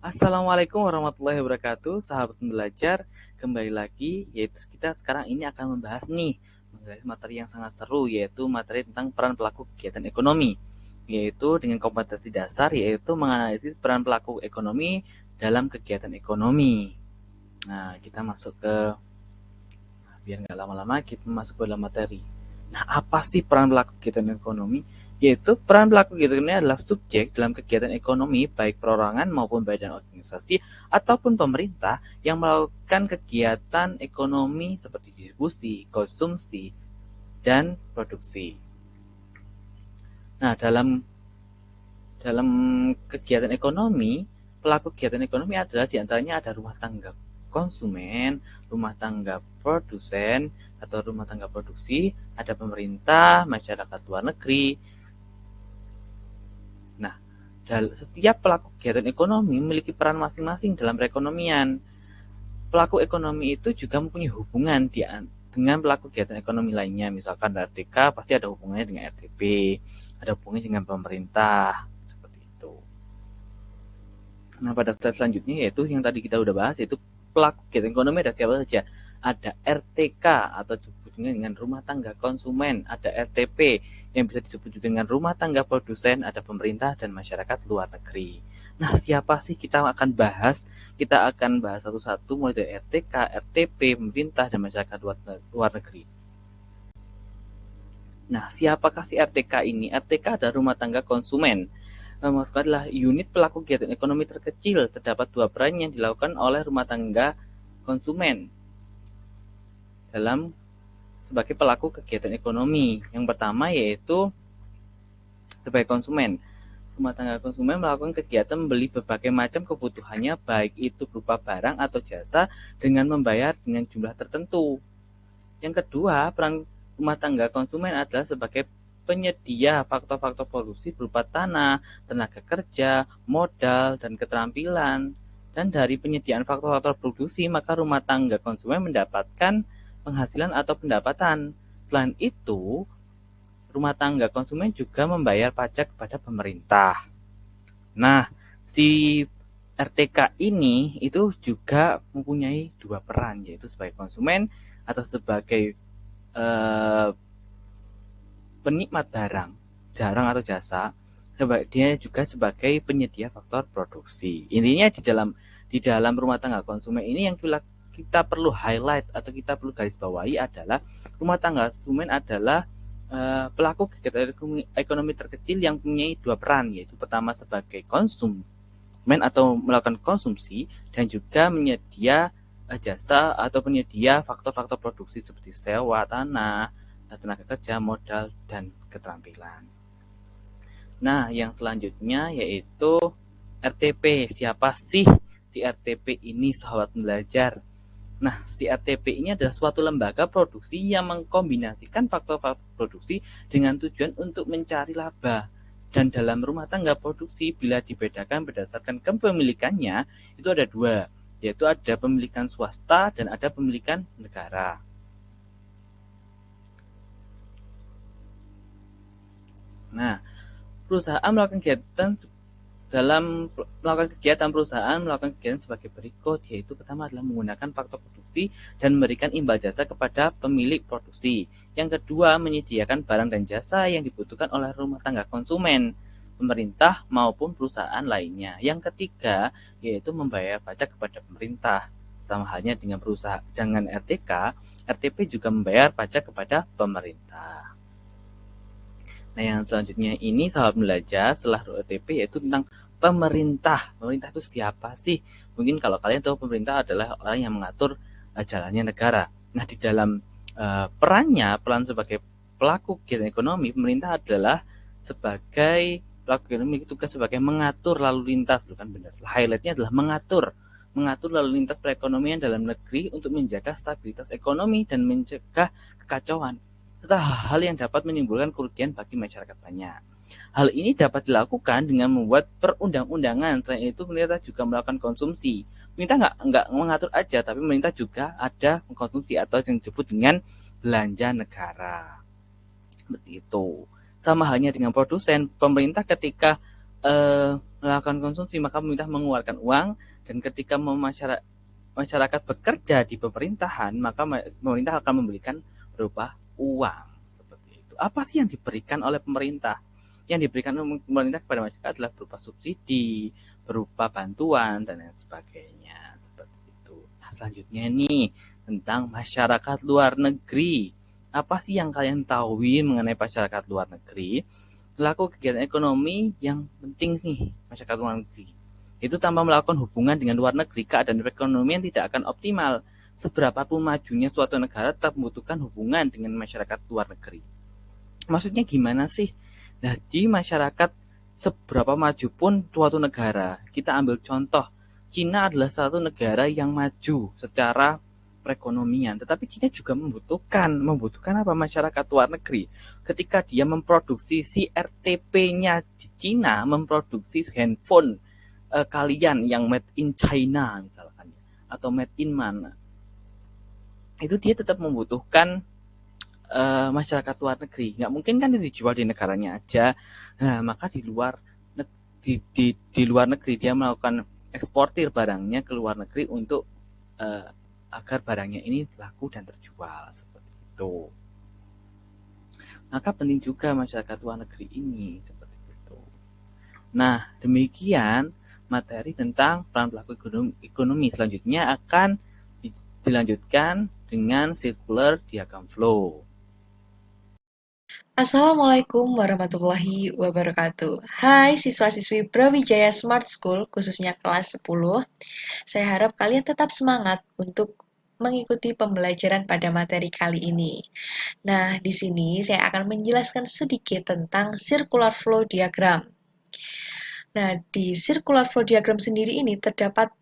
Assalamualaikum warahmatullahi wabarakatuh, sahabat pembelajar. Kembali lagi, yaitu kita sekarang ini akan membahas materi yang sangat seru, yaitu materi tentang peran pelaku kegiatan ekonomi, yaitu dengan kompetensi dasar, yaitu menganalisis peran pelaku ekonomi dalam kegiatan ekonomi. Nah, kita masuk ke, biar nggak lama-lama, kita masuk ke dalam materi. Nah, apa sih peran pelaku kegiatan ekonomi? Yaitu peran pelaku kegiatan ekonomi adalah subjek dalam kegiatan ekonomi, baik perorangan maupun badan organisasi ataupun pemerintah yang melakukan kegiatan ekonomi seperti distribusi, konsumsi, dan produksi. Nah, dalam kegiatan ekonomi, pelaku kegiatan ekonomi adalah diantaranya ada rumah tangga konsumen, rumah tangga produsen atau rumah tangga produksi, ada pemerintah, masyarakat luar negeri. Nah, setiap pelaku kegiatan ekonomi memiliki peran masing-masing dalam perekonomian. Pelaku ekonomi itu juga mempunyai hubungan dengan pelaku kegiatan ekonomi lainnya. Misalkan RTK pasti ada hubungannya dengan RTP, ada hubungannya dengan pemerintah, seperti itu. Nah, pada slide selanjutnya yaitu yang tadi kita udah bahas, yaitu pelaku kegiatan ekonomi ada siapa saja. Ada RTK atau disebut dengan rumah tangga konsumen, ada RTP yang bisa disebut juga dengan rumah tangga produsen, ada pemerintah dan masyarakat luar negeri. Nah, siapa sih kita akan bahas? Kita akan bahas satu-satu mulai dari RTK, RTP, pemerintah, dan masyarakat luar negeri. Nah, siapakah si RTK ini? RTK adalah rumah tangga konsumen. Maksudnya adalah unit pelaku kegiatan ekonomi terkecil. Terdapat dua peran yang dilakukan oleh rumah tangga konsumen dalam sebagai pelaku kegiatan ekonomi. Yang pertama yaitu sebagai konsumen. Rumah tangga konsumen melakukan kegiatan membeli berbagai macam kebutuhannya, baik itu berupa barang atau jasa, dengan membayar dengan jumlah tertentu. Yang kedua, peran rumah tangga konsumen adalah sebagai penyedia faktor-faktor produksi berupa tanah, tenaga kerja, modal, dan keterampilan. Dan dari penyediaan faktor-faktor produksi, maka rumah tangga konsumen mendapatkan penghasilan atau pendapatan. Selain itu, rumah tangga konsumen juga membayar pajak kepada pemerintah. Nah, si RTK ini itu juga mempunyai dua peran, yaitu sebagai konsumen atau sebagai eh, penikmat barang atau jasa. Dia juga sebagai penyedia faktor produksi. Intinya di dalam rumah tangga konsumen ini yang kita perlu highlight atau kita perlu garis bawahi adalah rumah tangga konsumen adalah pelaku kegiatan ekonomi terkecil yang mempunyai dua peran, yaitu pertama sebagai konsumen atau melakukan konsumsi, dan juga menyedia jasa atau penyedia faktor-faktor produksi seperti sewa tanah, tenaga kerja, modal, dan keterampilan. Nah, yang selanjutnya yaitu RTP. Siapa sih si RTP ini, sahabat belajar? Nah, si RTP ini adalah suatu lembaga produksi yang mengkombinasikan faktor-faktor produksi dengan tujuan untuk mencari laba. Dan dalam rumah tangga produksi, bila dibedakan berdasarkan kepemilikannya, itu ada dua, yaitu ada pemilikan swasta dan ada pemilikan negara. Nah, perusahaan melakukan kegiatan sebagai berikut, yaitu pertama adalah menggunakan faktor produksi dan memberikan imbal jasa kepada pemilik produksi. Yang kedua, menyediakan barang dan jasa yang dibutuhkan oleh rumah tangga konsumen, pemerintah maupun perusahaan lainnya. Yang ketiga, yaitu membayar pajak kepada pemerintah. Sama halnya dengan perusahaan dengan RTK, RTP juga membayar pajak kepada pemerintah. Nah, yang selanjutnya ini sahabat belajar setelah RTP yaitu tentang pemerintah. Pemerintah itu siapa sih? Mungkin kalau kalian tahu, pemerintah adalah orang yang mengatur jalannya negara. Nah, di dalam peran sebagai pelaku kegiatan ekonomi, pemerintah adalah sebagai pelaku ekonomi tugas sebagai mengatur lalu lintas, bukan benar. Highlightnya adalah mengatur lalu lintas perekonomian dalam negeri untuk menjaga stabilitas ekonomi dan mencegah kekacauan serta hal-hal yang dapat menimbulkan kerugian bagi masyarakat banyak. Hal ini dapat dilakukan dengan membuat perundang-undangan. Selain itu, pemerintah juga melakukan konsumsi. Pemerintah nggak mengatur aja, tapi pemerintah juga ada mengkonsumsi atau yang disebut dengan belanja negara. Seperti itu. Sama halnya dengan produsen, pemerintah ketika melakukan konsumsi, maka pemerintah mengeluarkan uang, dan ketika masyarakat bekerja di pemerintahan, maka pemerintah akan memberikan berupa uang. Seperti itu. Apa sih yang diberikan oleh pemerintah? Yang diberikan pemerintah kepada masyarakat adalah berupa subsidi, berupa bantuan, dan lain sebagainya. Seperti itu. Nah, selanjutnya nih, tentang masyarakat luar negeri. Apa sih yang kalian tahu mengenai masyarakat luar negeri? Pelaku kegiatan ekonomi yang penting nih masyarakat luar negeri. Itu tanpa melakukan hubungan dengan luar negeri, keadaan perekonomian tidak akan optimal. Seberapapun majunya suatu negara tetap membutuhkan hubungan dengan masyarakat luar negeri. Maksudnya gimana sih? Jadi masyarakat seberapa maju pun suatu negara, kita ambil contoh, Cina adalah satu negara yang maju secara perekonomian, tetapi Cina juga membutuhkan apa, masyarakat luar negeri. Ketika dia memproduksi si RTP-nya di Cina, memproduksi handphone kalian yang made in China misalkan, atau made in mana, itu dia tetap membutuhkan masyarakat luar negeri. Nggak mungkin kan itu dijual di negaranya aja. Nah, maka di luar negeri dia melakukan eksportir barangnya ke luar negeri untuk uh, agar barangnya ini laku dan terjual seperti itu. Maka penting juga masyarakat luar negeri ini seperti itu. Nah, demikian materi tentang peran pelaku ekonomi. Selanjutnya akan dilanjutkan dengan circular diagram flow. Assalamualaikum warahmatullahi wabarakatuh. Hai siswa-siswi Brawijaya Smart School, khususnya kelas 10. Saya harap kalian tetap semangat untuk mengikuti pembelajaran pada materi kali ini. Nah, di sini saya akan menjelaskan sedikit tentang circular flow diagram. Nah, di circular flow diagram sendiri ini terdapat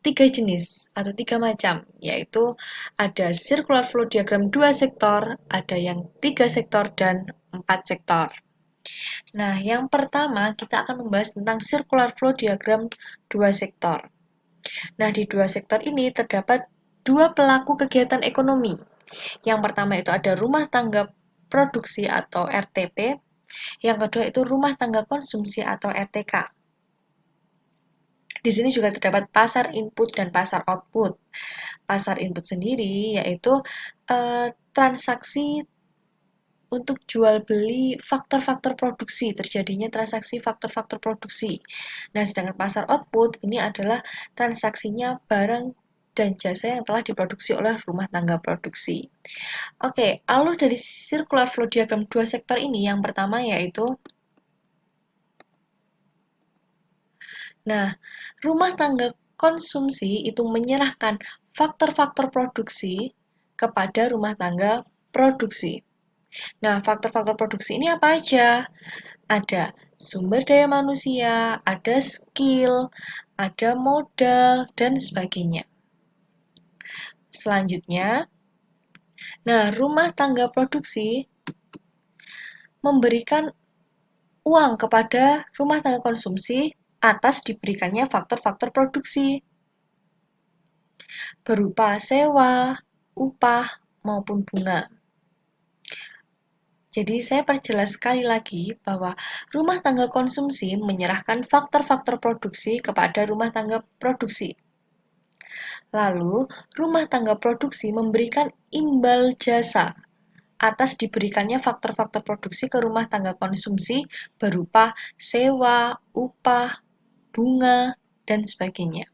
tiga jenis atau tiga macam, yaitu ada circular flow diagram dua sektor, ada yang tiga sektor, dan empat sektor. Nah, yang pertama kita akan membahas tentang circular flow diagram dua sektor. Nah, di dua sektor ini terdapat dua pelaku kegiatan ekonomi. Yang pertama itu ada rumah tangga produksi atau RTP, yang kedua itu rumah tangga konsumsi atau RTK. Di sini juga terdapat pasar input dan pasar output. Pasar input sendiri yaitu transaksi untuk jual beli faktor-faktor produksi, terjadinya transaksi faktor-faktor produksi. Nah, sedangkan pasar output ini adalah transaksinya barang dan jasa yang telah diproduksi oleh rumah tangga produksi. Oke, alur dari circular flow diagram dua sektor ini yang pertama yaitu, nah, rumah tangga konsumsi itu menyerahkan faktor-faktor produksi kepada rumah tangga produksi. Nah, faktor-faktor produksi ini apa aja? Ada sumber daya manusia, ada skill, ada modal, dan sebagainya. Selanjutnya, nah, rumah tangga produksi memberikan uang kepada rumah tangga konsumsi atas diberikannya faktor-faktor produksi berupa sewa, upah, maupun bunga. Jadi saya perjelas sekali lagi bahwa rumah tangga konsumsi menyerahkan faktor-faktor produksi kepada rumah tangga produksi. Lalu, rumah tangga produksi memberikan imbal jasa atas diberikannya faktor-faktor produksi ke rumah tangga konsumsi berupa sewa, upah, bunga, dan sebagainya.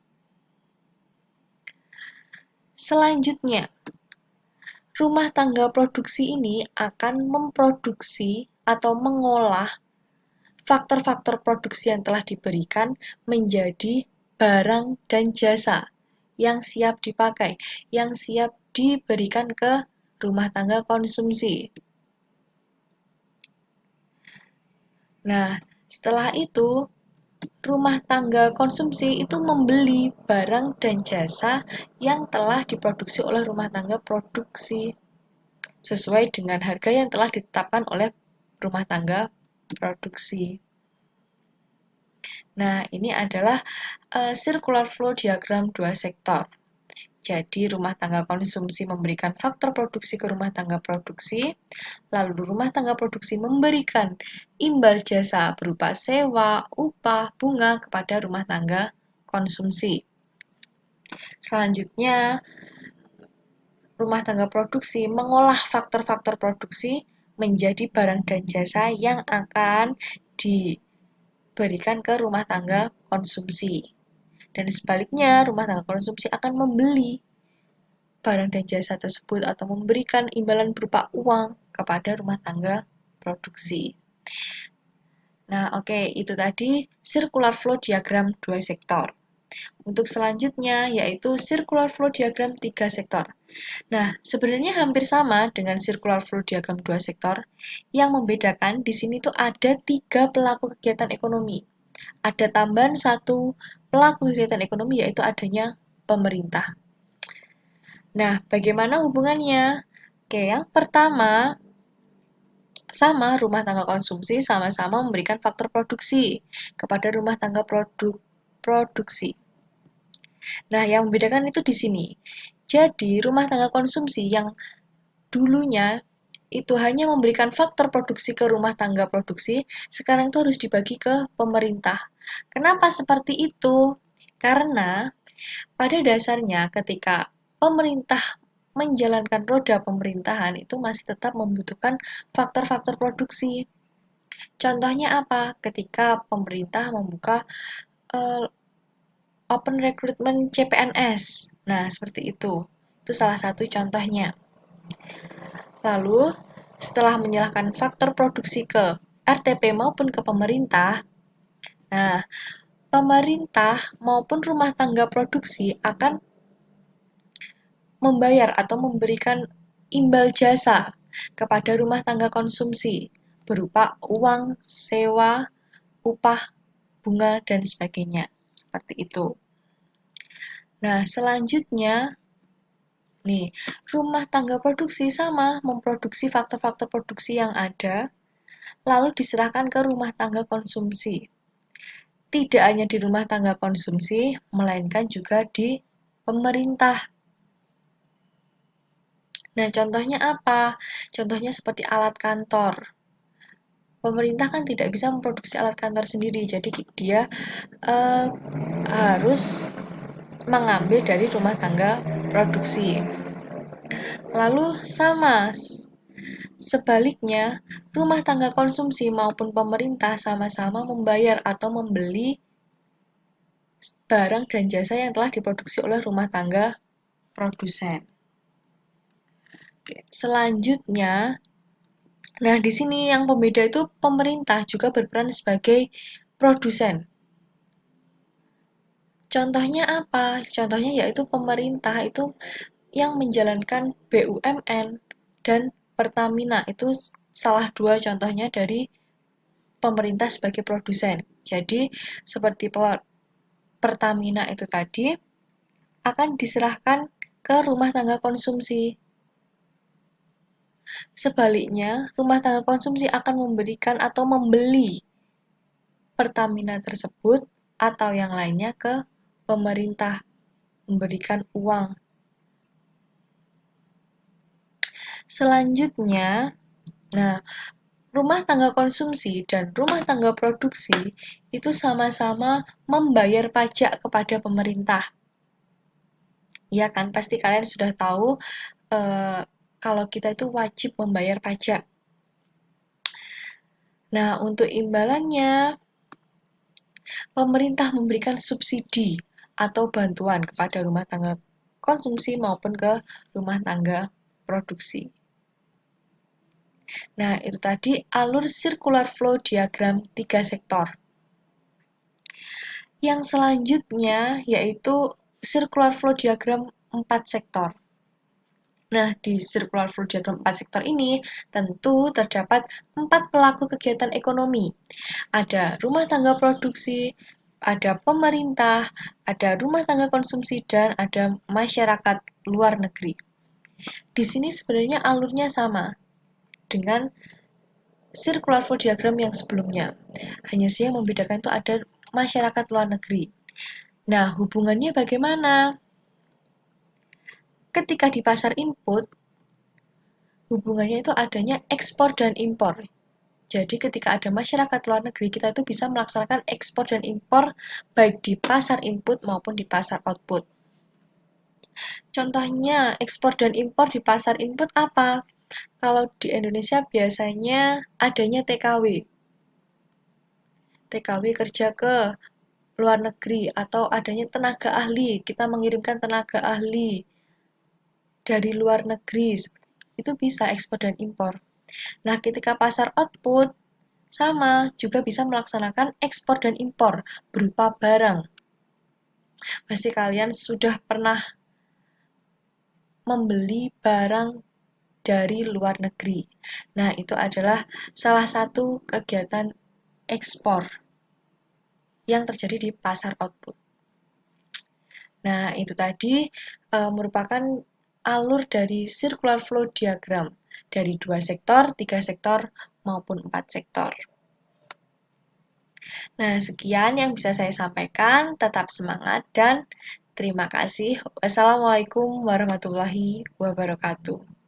Selanjutnya, rumah tangga produksi ini akan memproduksi atau mengolah faktor-faktor produksi yang telah diberikan menjadi barang dan jasa yang siap dipakai, yang siap diberikan ke rumah tangga konsumsi. Nah, setelah itu, rumah tangga konsumsi itu membeli barang dan jasa yang telah diproduksi oleh rumah tangga produksi sesuai dengan harga yang telah ditetapkan oleh rumah tangga produksi. Nah, ini adalah circular flow diagram dua sektor. Jadi rumah tangga konsumsi memberikan faktor produksi ke rumah tangga produksi, lalu rumah tangga produksi memberikan imbal jasa berupa sewa, upah, bunga kepada rumah tangga konsumsi. Selanjutnya, rumah tangga produksi mengolah faktor-faktor produksi menjadi barang dan jasa yang akan diberikan ke rumah tangga konsumsi. Dan sebaliknya, rumah tangga konsumsi akan membeli barang dan jasa tersebut atau memberikan imbalan berupa uang kepada rumah tangga produksi. Nah, oke, itu tadi circular flow diagram dua sektor. Untuk selanjutnya yaitu circular flow diagram tiga sektor. Nah, sebenarnya hampir sama dengan circular flow diagram dua sektor. Yang membedakan di sini tuh ada tiga pelaku kegiatan ekonomi. Ada tambahan satu pelaku kegiatan ekonomi yaitu adanya pemerintah. Nah, bagaimana hubungannya? Oke, yang pertama, sama rumah tangga konsumsi sama-sama memberikan faktor produksi kepada rumah tangga produksi. Nah, yang membedakan itu di sini. Jadi, rumah tangga konsumsi yang dulunya itu hanya memberikan faktor produksi ke rumah tangga produksi, sekarang itu harus dibagi ke pemerintah. Kenapa seperti itu? Karena pada dasarnya ketika pemerintah menjalankan roda pemerintahan itu masih tetap membutuhkan faktor-faktor produksi. Contohnya apa? Ketika pemerintah membuka uh, open recruitment CPNS. Nah, seperti itu. Itu salah satu contohnya. Lalu, setelah menyerahkan faktor produksi ke RTP maupun ke pemerintah, nah, pemerintah maupun rumah tangga produksi akan membayar atau memberikan imbal jasa kepada rumah tangga konsumsi berupa uang, sewa, upah, bunga, dan sebagainya. Seperti itu. Nah, selanjutnya, nih, rumah tangga produksi sama memproduksi faktor-faktor produksi yang ada, lalu diserahkan ke rumah tangga konsumsi. Tidak hanya di rumah tangga konsumsi, melainkan juga di pemerintah. Nah, contohnya apa? Contohnya seperti alat kantor. Pemerintah kan tidak bisa memproduksi alat kantor sendiri, jadi dia uh, harus mengambil dari rumah tangga produksi. Lalu sama, sebaliknya, rumah tangga konsumsi maupun pemerintah sama-sama membayar atau membeli barang dan jasa yang telah diproduksi oleh rumah tangga produsen. Oke, selanjutnya, nah di sini yang pembeda itu pemerintah juga berperan sebagai produsen. Contohnya apa? Contohnya yaitu pemerintah itu yang menjalankan BUMN dan Pertamina. Itu salah dua contohnya dari pemerintah sebagai produsen. Jadi, seperti Pertamina itu tadi akan diserahkan ke rumah tangga konsumsi. Sebaliknya, rumah tangga konsumsi akan memberikan atau membeli Pertamina tersebut atau yang lainnya ke pemerintah, memberikan uang. Selanjutnya, nah, rumah tangga konsumsi dan rumah tangga produksi itu sama-sama membayar pajak kepada pemerintah. Ya kan, pasti kalian sudah tahu kalau kita itu wajib membayar pajak. Nah, untuk imbalannya, pemerintah memberikan subsidi atau bantuan kepada rumah tangga konsumsi maupun ke rumah tangga produksi. Nah, itu tadi alur circular flow diagram 3 sektor. Yang selanjutnya yaitu circular flow diagram 4 sektor. Nah, di circular flow diagram 4 sektor ini tentu terdapat 4 pelaku kegiatan ekonomi. Ada rumah tangga produksi, ada pemerintah, ada rumah tangga konsumsi, dan ada masyarakat luar negeri. Di sini sebenarnya alurnya sama dengan circular flow diagram yang sebelumnya. Hanya sih yang membedakan itu ada masyarakat luar negeri. Nah, hubungannya bagaimana? ketika di pasar input, hubungannya itu adanya ekspor dan impor. Jadi ketika ada masyarakat luar negeri, kita itu bisa melaksanakan ekspor dan impor baik di pasar input maupun di pasar output. Contohnya, ekspor dan impor di pasar input apa? Kalau di Indonesia biasanya adanya TKW. TKW kerja ke luar negeri atau adanya tenaga ahli. Kita mengirimkan tenaga ahli dari luar negeri. Itu bisa ekspor dan impor. Nah, ketika pasar output, sama, juga bisa melaksanakan ekspor dan impor berupa barang. Pasti kalian sudah pernah membeli barang dari luar negeri. Nah, itu adalah salah satu kegiatan ekspor yang terjadi di pasar output. Nah, itu tadi merupakan alur dari circular flow diagram dari 2 sektor, 3 sektor, maupun 4 sektor. Nah, sekian yang bisa saya sampaikan. Tetap semangat dan terima kasih. Wassalamualaikum warahmatullahi wabarakatuh.